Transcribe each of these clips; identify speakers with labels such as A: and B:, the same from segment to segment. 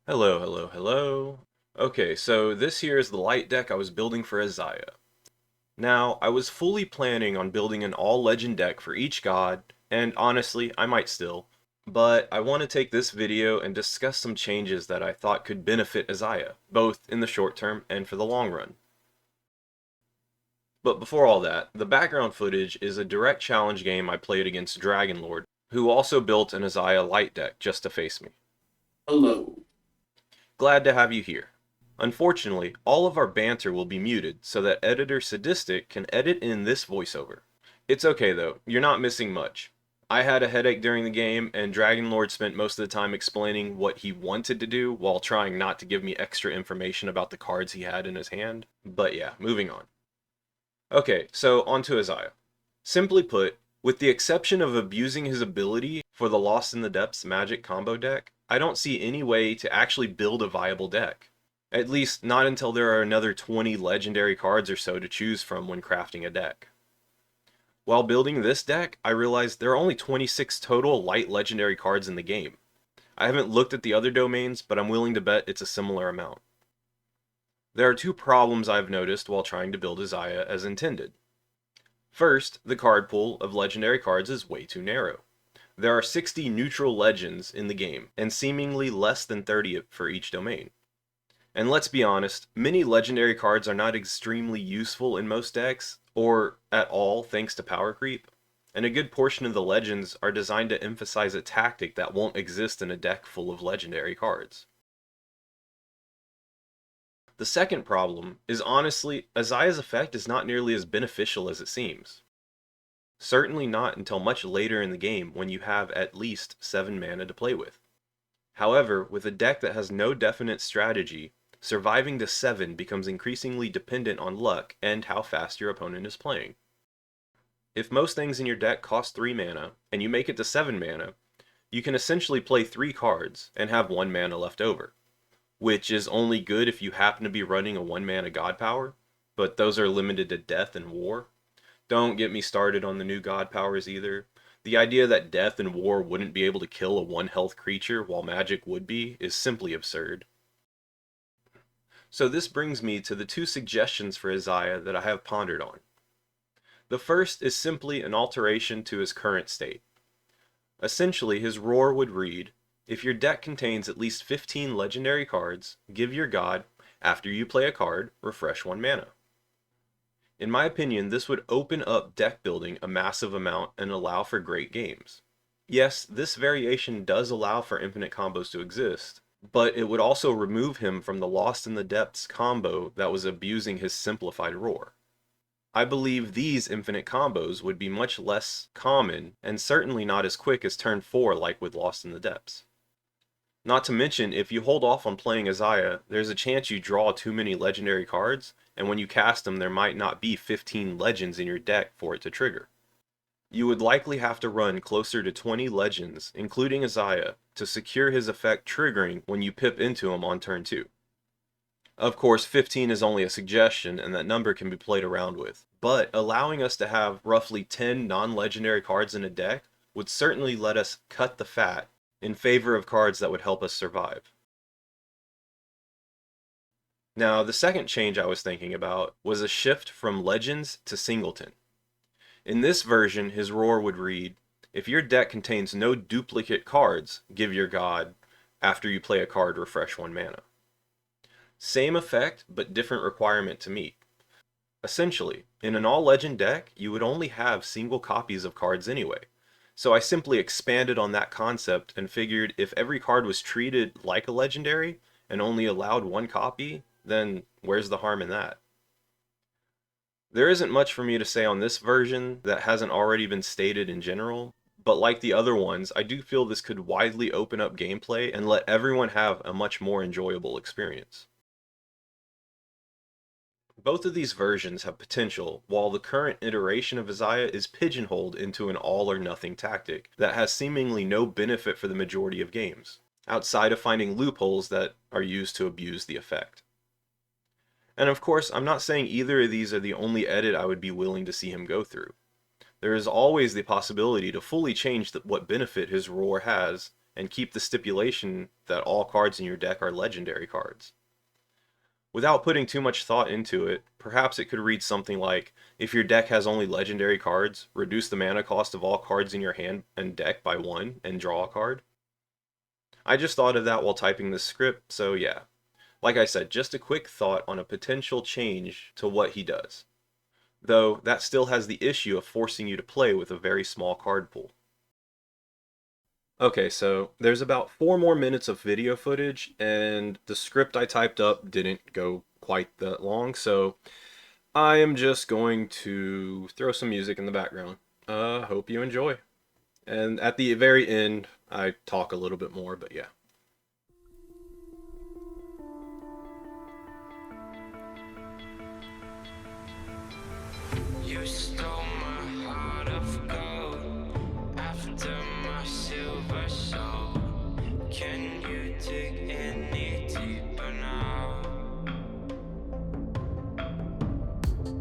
A: Hello, hello, hello. Okay, so this here is the light deck I was building for Azaiah. Now, I was fully planning on building an all-legend deck for each god, and honestly, I might still, but I want to take this video and discuss some changes that I thought could benefit Azaiah, both in the short term and for the long run. But before all that, the background footage is a direct challenge game I played against Dragonlord, who also built an Azaiah light deck just to face me.
B: Hello.
A: Glad to have you here. Unfortunately, all of our banter will be muted so that editor Sadisteck can edit in this voiceover. It's okay though, you're not missing much. I had a headache during the game, and Dragonlord spent most of the time explaining what he wanted to do while trying not to give me extra information about the cards he had in his hand. But yeah, moving on. Okay, so on to Azaiah. Simply put, with the exception of abusing his ability for the Lost in the Depths magic combo deck, I don't see any way to actually build a viable deck. At least not until there are another 20 legendary cards or so to choose from when crafting a deck. While building this deck, I realized there are only 26 total light legendary cards in the game. I haven't looked at the other domains, but I'm willing to bet it's a similar amount. There are two problems I've noticed while trying to build Azaiah as intended. First, the card pool of legendary cards is way too narrow. There are 60 neutral legends in the game, and seemingly less than 30 for each domain. And let's be honest, many legendary cards are not extremely useful in most decks, or at all thanks to power creep, and a good portion of the legends are designed to emphasize a tactic that won't exist in a deck full of legendary cards. The second problem is honestly, Azaiah's effect is not nearly as beneficial as it seems. Certainly not until much later in the game when you have at least 7 mana to play with. However, with a deck that has no definite strategy, surviving to 7 becomes increasingly dependent on luck and how fast your opponent is playing. If most things in your deck cost 3 mana, and you make it to 7 mana, you can essentially play 3 cards and have 1 mana left over, which is only good if you happen to be running a 1 mana god power, but those are limited to death and war. Don't get me started on the new god powers either. The idea that death and war wouldn't be able to kill a 1 health creature while magic would be is simply absurd. So this brings me to the two suggestions for Azaiah that I have pondered on. The first is simply an alteration to his current state. Essentially, his roar would read, if your deck contains at least 15 legendary cards, give your god, after you play a card, refresh 1 mana. In my opinion, this would open up deck building a massive amount and allow for great games. Yes, this variation does allow for infinite combos to exist, but it would also remove him from the Lost in the Depths combo that was abusing his simplified roar. I believe these infinite combos would be much less common and certainly not as quick as turn 4 like with Lost in the Depths. Not to mention, if you hold off on playing Azaiah, there's a chance you draw too many legendary cards, and when you cast them there might not be 15 legends in your deck for it to trigger. You would likely have to run closer to 20 legends, including Azaiah, to secure his effect triggering when you pip into him on turn 2. Of course, 15 is only a suggestion, and that number can be played around with, but allowing us to have roughly 10 non-legendary cards in a deck would certainly let us cut the fat in favor of cards that would help us survive. Now, the second change I was thinking about was a shift from Legends to Singleton. In this version, his roar would read, if your deck contains no duplicate cards, give your god, after you play a card, refresh 1 mana. Same effect, but different requirement to meet. Essentially, in an all-legend deck, you would only have single copies of cards anyway, so I simply expanded on that concept and figured if every card was treated like a legendary and only allowed 1 copy, then where's the harm in that? There isn't much for me to say on this version that hasn't already been stated in general, but like the other ones, I do feel this could widely open up gameplay and let everyone have a much more enjoyable experience. Both of these versions have potential, while the current iteration of Azaiah is pigeonholed into an all-or-nothing tactic that has seemingly no benefit for the majority of games, outside of finding loopholes that are used to abuse the effect. And of course, I'm not saying either of these are the only edit I would be willing to see him go through. There is always the possibility to fully change what benefit his roar has, and keep the stipulation that all cards in your deck are legendary cards. Without putting too much thought into it, perhaps it could read something like, if your deck has only legendary cards, reduce the mana cost of all cards in your hand and deck by 1 and draw a card. I just thought of that while typing this script, so yeah. Like I said, just a quick thought on a potential change to what he does. Though, that still has the issue of forcing you to play with a very small card pool. Okay, so there's about 4 more minutes of video footage, and the script I typed up didn't go quite that long, so I am just going to throw some music in the background. Hope you enjoy. And at the very end, I talk a little bit more, but yeah.
B: You stole my heart of gold after my silver soul. Can you dig any deeper now?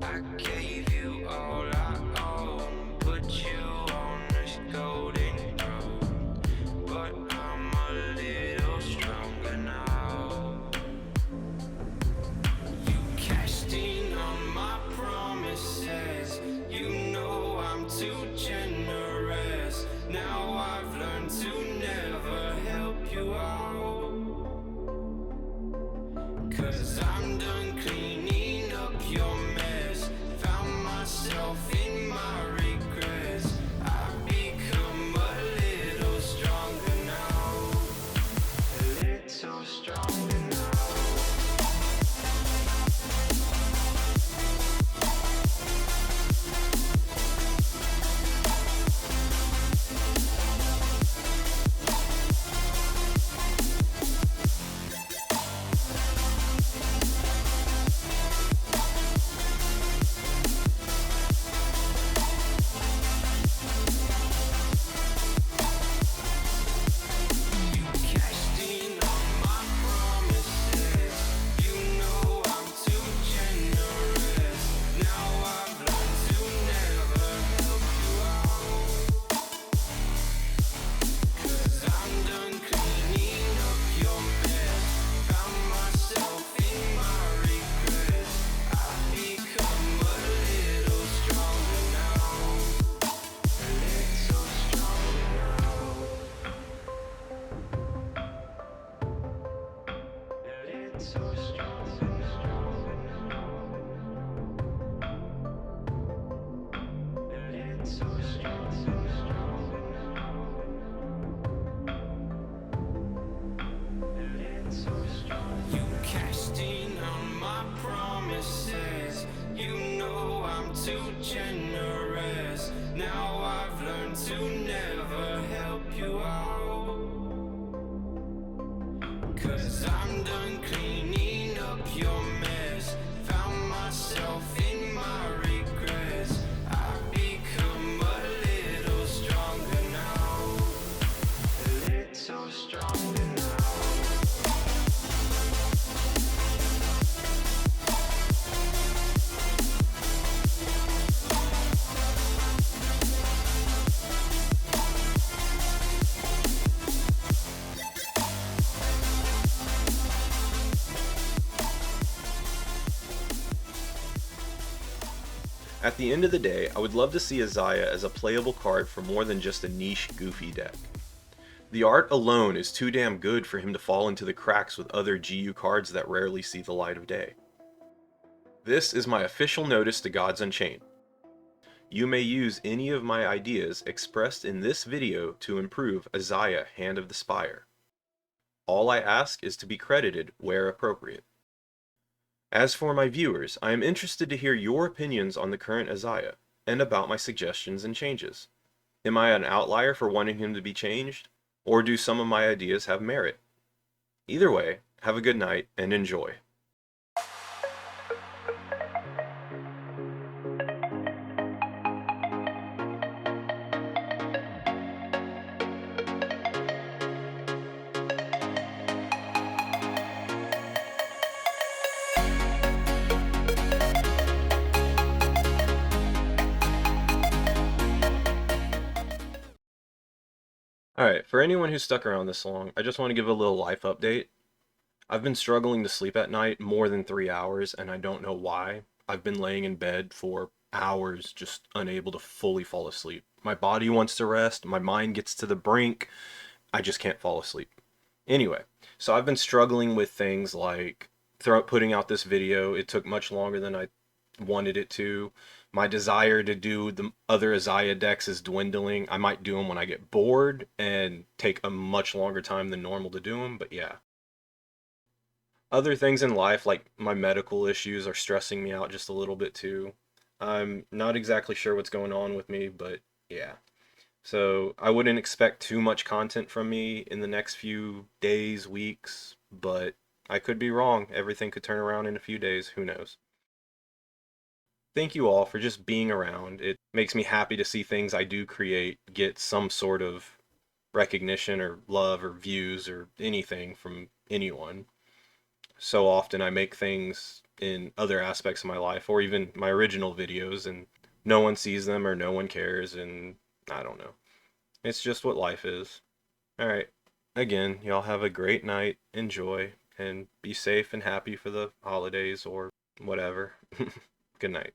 B: I gave you all I own, put you on this golden throne, but I'm a little stronger now. You cashed in on my promises. You know I'm too generous. Now I've learned to never help you out. 'Cause I'm done cleaning up your mess. Found myself in my regrets. I've become a little stronger now. A little stronger now. You cashed in on my promises. You know I'm too generous. Now I've learned to never help you out. 'Cause I'm done cleaning up your mess. Found myself in my regrets. I've become a little stronger now. A little stronger now.
A: At the end of the day, I would love to see Azaiah as a playable card for more than just a niche, goofy deck. The art alone is too damn good for him to fall into the cracks with other GU cards that rarely see the light of day. This is my official notice to Gods Unchained. You may use any of my ideas expressed in this video to improve Azaiah Hand of the Spire. All I ask is to be credited where appropriate. As for my viewers, I am interested to hear your opinions on the current Azaiah, and about my suggestions and changes. Am I an outlier for wanting him to be changed, or do some of my ideas have merit? Either way, have a good night and enjoy. Alright, for anyone who's stuck around this long, I just want to give a little life update. I've been struggling to sleep at night more than 3 hours, and I don't know why. I've been laying in bed for hours, just unable to fully fall asleep. My body wants to rest, my mind gets to the brink, I just can't fall asleep. Anyway, so I've been struggling with things like putting out this video. It took much longer than I wanted it to. My desire to do the other Azaiah decks is dwindling. I might do them when I get bored and take a much longer time than normal to do them, but yeah. Other things in life, like my medical issues, are stressing me out just a little bit too. I'm not exactly sure what's going on with me, but yeah. So I wouldn't expect too much content from me in the next few days, weeks, but I could be wrong. Everything could turn around in a few days. Who knows? Thank you all for just being around. It makes me happy to see things I do create get some sort of recognition or love or views or anything from anyone. So often I make things in other aspects of my life or even my original videos and no one sees them or no one cares and I don't know. It's just what life is. All right. Again, y'all have a great night. Enjoy and be safe and happy for the holidays or whatever. Good night.